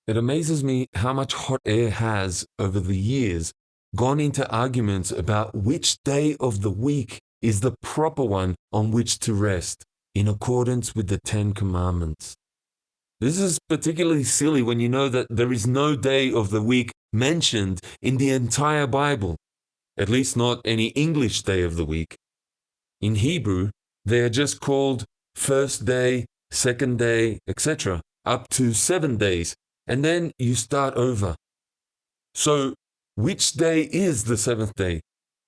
It amazes me how much hot air has, over the years, gone into arguments about which day of the week is the proper one on which to rest, in accordance with the Ten Commandments. This is particularly silly when you know that there is no day of the week mentioned in the entire Bible, at least not any English day of the week. In Hebrew, they are just called first day, second day, etc., up to 7 days, and then you start over. So, which day is the seventh day?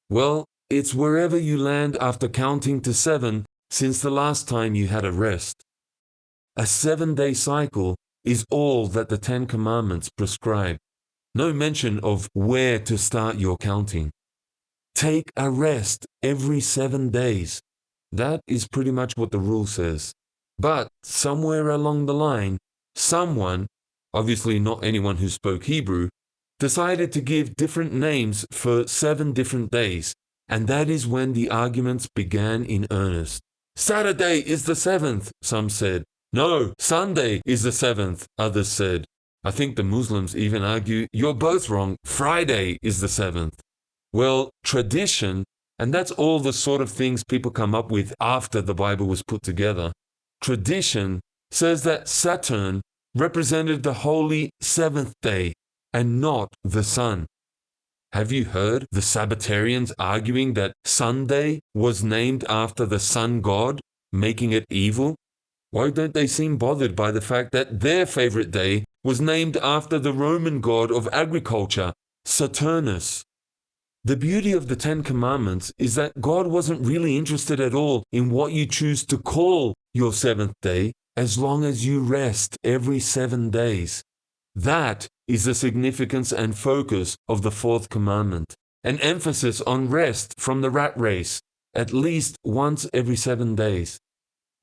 Well, it's wherever you land after counting to 7 since the last time you had a rest. A 7-day cycle is all that the Ten Commandments prescribe. No mention of where to start your counting. Take a rest every 7 days. That is pretty much what the rule says. But somewhere along the line, someone, obviously not anyone who spoke Hebrew, decided to give different names for 7 different days, and that is when the arguments began in earnest. Saturday is the 7th, some said. No, Sunday is the 7th, others said. I think the Muslims even argue, you're both wrong, Friday is the 7th. Well, tradition, and that's all the sort of things people come up with after the Bible was put together. Tradition says that Saturn represented the holy 7th day and not the sun. Have you heard the Sabbatarians arguing that Sunday was named after the sun god, making it evil? Why don't they seem bothered by the fact that their favorite day was named after the Roman god of agriculture, Saturnus? The beauty of the Ten Commandments is that God wasn't really interested at all in what you choose to call your 7th day, as long as you rest every 7 days. That is the significance and focus of the 4th commandment, an emphasis on rest from the rat race, at least once every 7 days.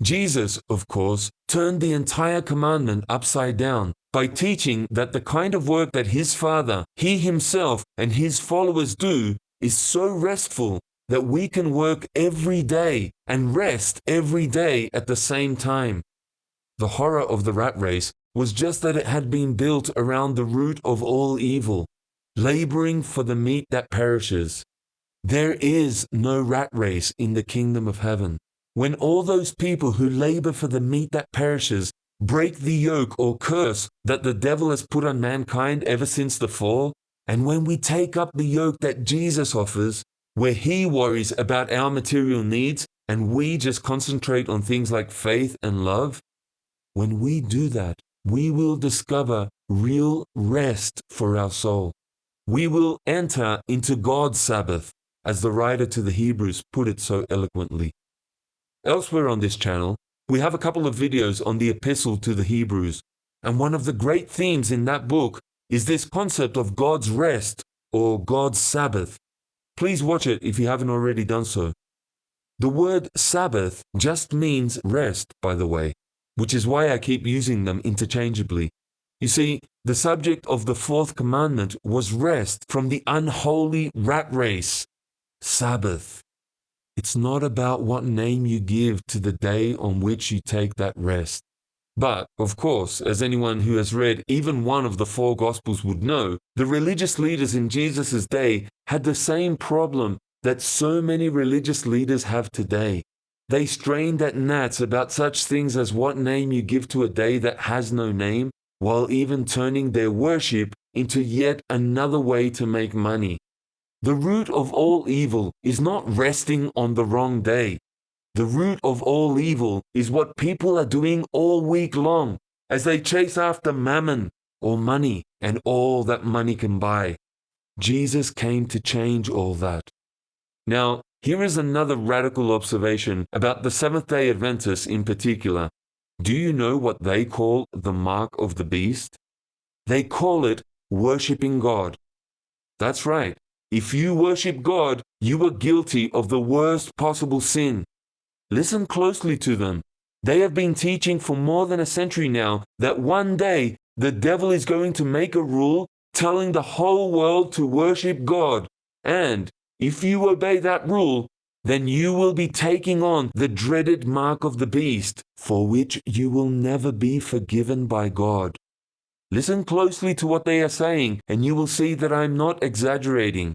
Jesus, of course, turned the entire commandment upside down by teaching that the kind of work that his Father, he himself, and his followers do is so restful that we can work every day and rest every day at the same time. The horror of the rat race was just that it had been built around the root of all evil, laboring for the meat that perishes. There is no rat race in the kingdom of heaven. When all those people who labor for the meat that perishes break the yoke or curse that the devil has put on mankind ever since the fall, and when we take up the yoke that Jesus offers, where he worries about our material needs and we just concentrate on things like faith and love, when we do that, we will discover real rest for our soul. We will enter into God's Sabbath, as the writer to the Hebrews put it so eloquently. Elsewhere on this channel, we have a couple of videos on the Epistle to the Hebrews, and one of the great themes in that book is this concept of God's rest or God's Sabbath. Please watch it if you haven't already done so. The word Sabbath just means rest, by the way, which is why I keep using them interchangeably. You see, the subject of the 4th commandment was rest from the unholy rat race, Sabbath. It's not about what name you give to the day on which you take that rest. But, of course, as anyone who has read even one of the 4 Gospels would know, the religious leaders in Jesus' day had the same problem that so many religious leaders have today. They strained at gnats about such things as what name you give to a day that has no name, while even turning their worship into yet another way to make money. The root of all evil is not resting on the wrong day. The root of all evil is what people are doing all week long as they chase after mammon or money and all that money can buy. Jesus came to change all that. Now, here is another radical observation about the Seventh Day Adventists in particular. Do you know what they call the mark of the beast? They call it worshiping God. That's right. If you worship God, you are guilty of the worst possible sin. Listen closely to them. They have been teaching for more than a century now that one day the devil is going to make a rule telling the whole world to worship God. And if you obey that rule, then you will be taking on the dreaded mark of the beast, for which you will never be forgiven by God. Listen closely to what they are saying, and you will see that I'm not exaggerating.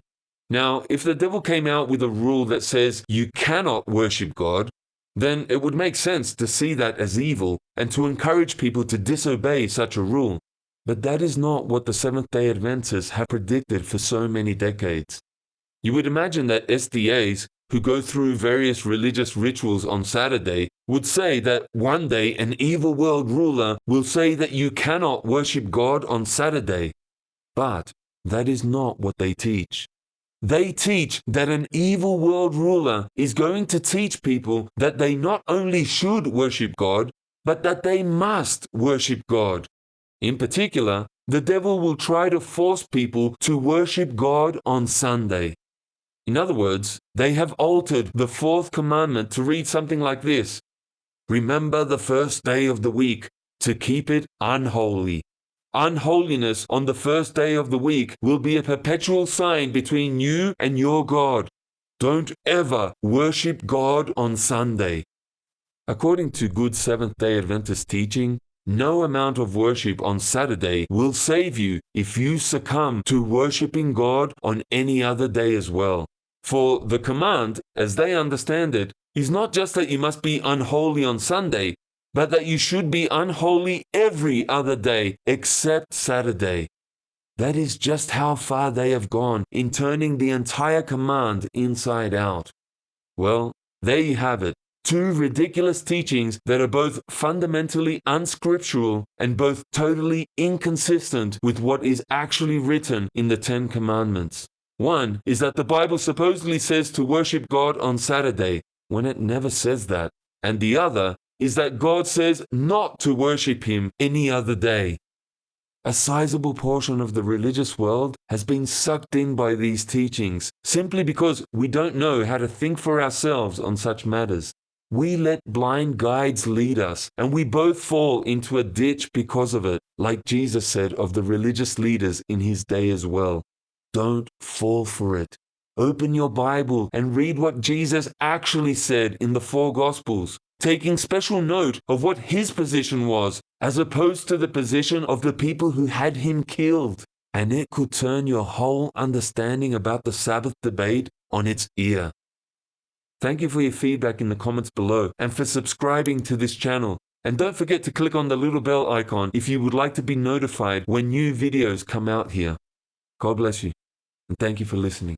Now, if the devil came out with a rule that says you cannot worship God, then it would make sense to see that as evil and to encourage people to disobey such a rule. But that is not what the Seventh Day Adventists have predicted for so many decades. You would imagine that SDAs, who go through various religious rituals on Saturday, would say that one day an evil world ruler will say that you cannot worship God on Saturday. But that is not what they teach. They teach that an evil world ruler is going to teach people that they not only should worship God, but that they must worship God. In particular, the devil will try to force people to worship God on Sunday. In other words, they have altered the fourth commandment to read something like this: "Remember the first day of the week, to keep it unholy." Unholiness on the first day of the week will be a perpetual sign between you and your God. Don't ever worship God on Sunday. According to good Seventh-day Adventist teaching, no amount of worship on Saturday will save you if you succumb to worshiping God on any other day as well. For the command, as they understand it, is not just that you must be unholy on Sunday, but that you should be unholy every other day except Saturday. That is just how far they have gone in turning the entire command inside out. Well, there you have it. Two ridiculous teachings that are both fundamentally unscriptural and both totally inconsistent with what is actually written in the Ten Commandments. One is that the Bible supposedly says to worship God on Saturday, when it never says that. And the other is that God says not to worship Him any other day. A sizable portion of the religious world has been sucked in by these teachings simply because we don't know how to think for ourselves on such matters. We let blind guides lead us, and we both fall into a ditch because of it, like Jesus said of the religious leaders in His day as well. Don't fall for it. Open your Bible and read what Jesus actually said in the four Gospels, taking special note of what His position was, as opposed to the position of the people who had Him killed. And it could turn your whole understanding about the Sabbath debate on its ear. Thank you for your feedback in the comments below and for subscribing to this channel. And don't forget to click on the little bell icon if you would like to be notified when new videos come out here. God bless you, and thank you for listening.